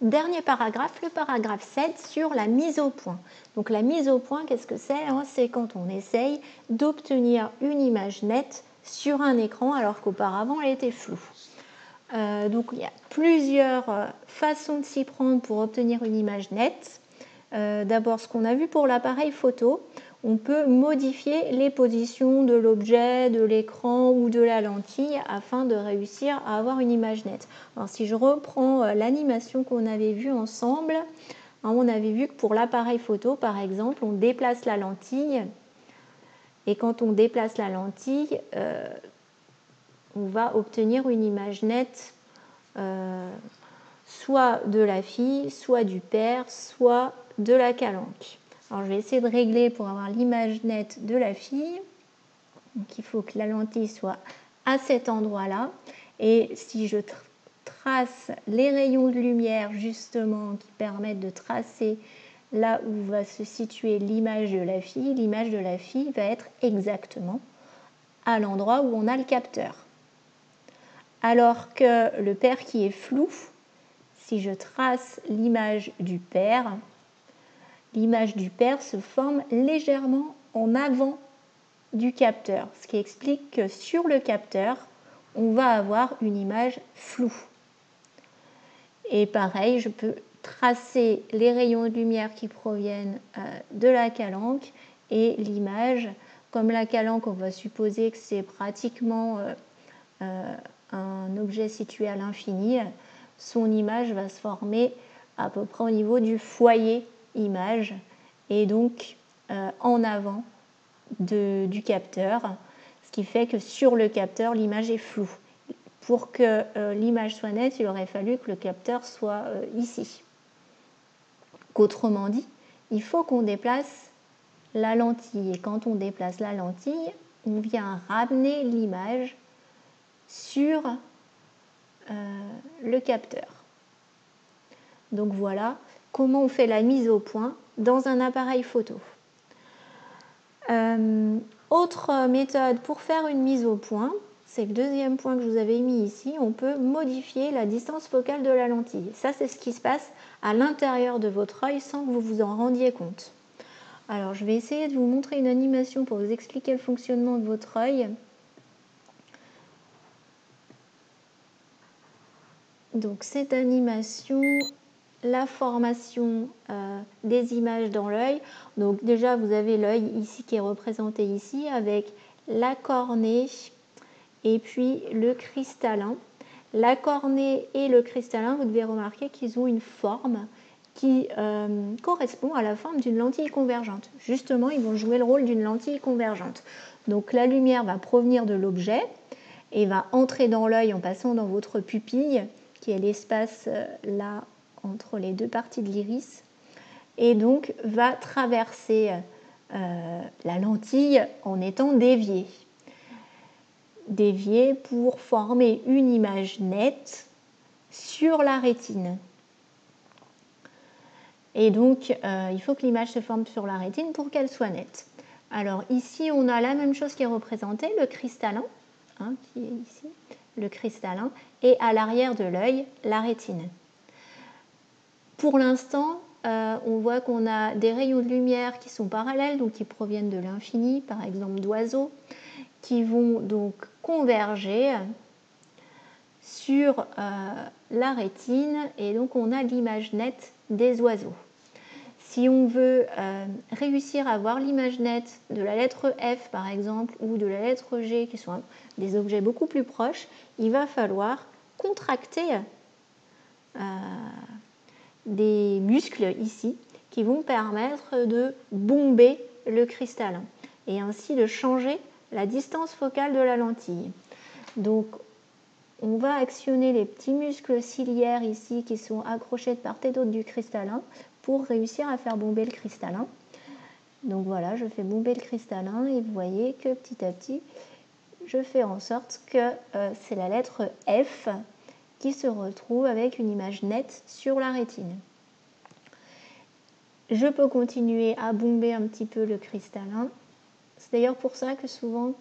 Dernier paragraphe, le paragraphe 7 sur la mise au point. Donc la mise au point, qu'est-ce que c'est? C'est quand on essaye d'obtenir une image nette sur un écran alors qu'auparavant elle était floue. Donc il y a plusieurs façons de s'y prendre pour obtenir une image nette. D'abord, ce qu'on a vu pour l'appareil photo, on peut modifier les positions de l'objet, de l'écran ou de la lentille afin de réussir à avoir une image nette. Alors, si je reprends l'animation qu'on avait vue ensemble, on avait vu que pour l'appareil photo, par exemple, on déplace la lentille et quand on déplace la lentille, on va obtenir une image nette soit de la fille, soit du père, soit de la calanque. Alors je vais essayer de régler pour avoir l'image nette de la fille. Donc il faut que la lentille soit à cet endroit-là. Et si je trace les rayons de lumière justement qui permettent de tracer là où va se situer l'image de la fille va être exactement à l'endroit où on a le capteur. Alors que le père qui est flou, si je trace l'image du père se forme légèrement en avant du capteur, ce qui explique que sur le capteur, on va avoir une image floue. Et pareil, je peux tracer les rayons de lumière qui proviennent de la calanque et l'image. Comme la calanque, on va supposer que c'est pratiquement un objet situé à l'infini, son image va se former à peu près au niveau du foyer image et donc en avant du capteur, ce qui fait que sur le capteur, l'image est floue. Pour que l'image soit nette, il aurait fallu que le capteur soit ici. Qu'autrement dit, il faut qu'on déplace la lentille. Et quand on déplace la lentille, on vient ramener l'image sur le capteur. Donc voilà comment on fait la mise au point dans un appareil photo. Autre méthode pour faire une mise au point, c'est le deuxième point que je vous avais mis ici, on peut modifier la distance focale de la lentille. Ça, c'est ce qui se passe à l'intérieur de votre œil sans que vous vous en rendiez compte. Alors, je vais essayer de vous montrer une animation pour vous expliquer le fonctionnement de votre œil. Donc, cette animation, la formation des images dans l'œil. Donc déjà, vous avez l'œil ici qui est représenté ici avec la cornée et puis le cristallin. La cornée et le cristallin, vous devez remarquer qu'ils ont une forme qui correspond à la forme d'une lentille convergente. Justement, ils vont jouer le rôle d'une lentille convergente. Donc la lumière va provenir de l'objet et va entrer dans l'œil en passant dans votre pupille, qui est l'espace là entre les deux parties de l'iris, et donc va traverser la lentille en étant déviée. Déviée pour former une image nette sur la rétine. Et donc, il faut que l'image se forme sur la rétine pour qu'elle soit nette. Alors ici, on a la même chose qui est représentée, le cristallin, qui est ici, le cristallin, et à l'arrière de l'œil, la rétine. Pour l'instant, on voit qu'on a des rayons de lumière qui sont parallèles, donc qui proviennent de l'infini, par exemple d'oiseaux, qui vont donc converger sur la rétine, et donc on a l'image nette des oiseaux. Si on veut réussir à voir l'image nette de la lettre F, par exemple, ou de la lettre G, qui sont des objets beaucoup plus proches, il va falloir contracter des muscles ici qui vont permettre de bomber le cristallin et ainsi de changer la distance focale de la lentille. Donc on va actionner les petits muscles ciliaires ici qui sont accrochés de part et d'autre du cristallin pour réussir à faire bomber le cristallin. Donc voilà, je fais bomber le cristallin et vous voyez que petit à petit, je fais en sorte que c'est la lettre F qui se retrouve avec une image nette sur la rétine. Je peux continuer à bomber un petit peu le cristallin. C'est d'ailleurs pour ça que souvent,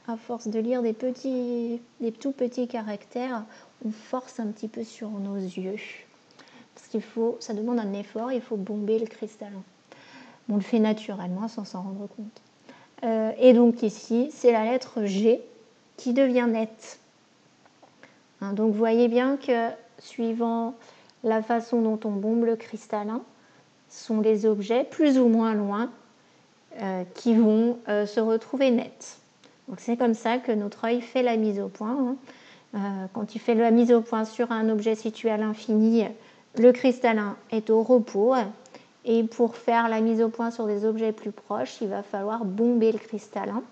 à force de lire des tout petits caractères, on force un petit peu sur nos yeux. Parce ça demande un effort, il faut bomber le cristallin. On le fait naturellement sans s'en rendre compte. Et donc ici, c'est la lettre G qui devient nette. Donc vous voyez bien que suivant la façon dont on bombe le cristallin, ce sont des objets plus ou moins loin qui vont se retrouver nets. Donc c'est comme ça que notre œil fait la mise au point. Quand il fait la mise au point sur un objet situé à l'infini, le cristallin est au repos. Et pour faire la mise au point sur des objets plus proches, il va falloir bomber le cristallin.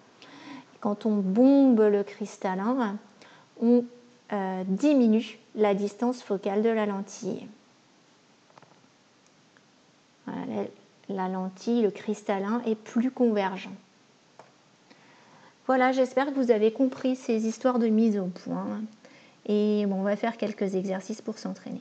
Quand on bombe le cristallin, on diminue la distance focale de la lentille. Voilà, la lentille, le cristallin est plus convergent. Voilà, j'espère que vous avez compris ces histoires de mise au point. Et bon, on va faire quelques exercices pour s'entraîner.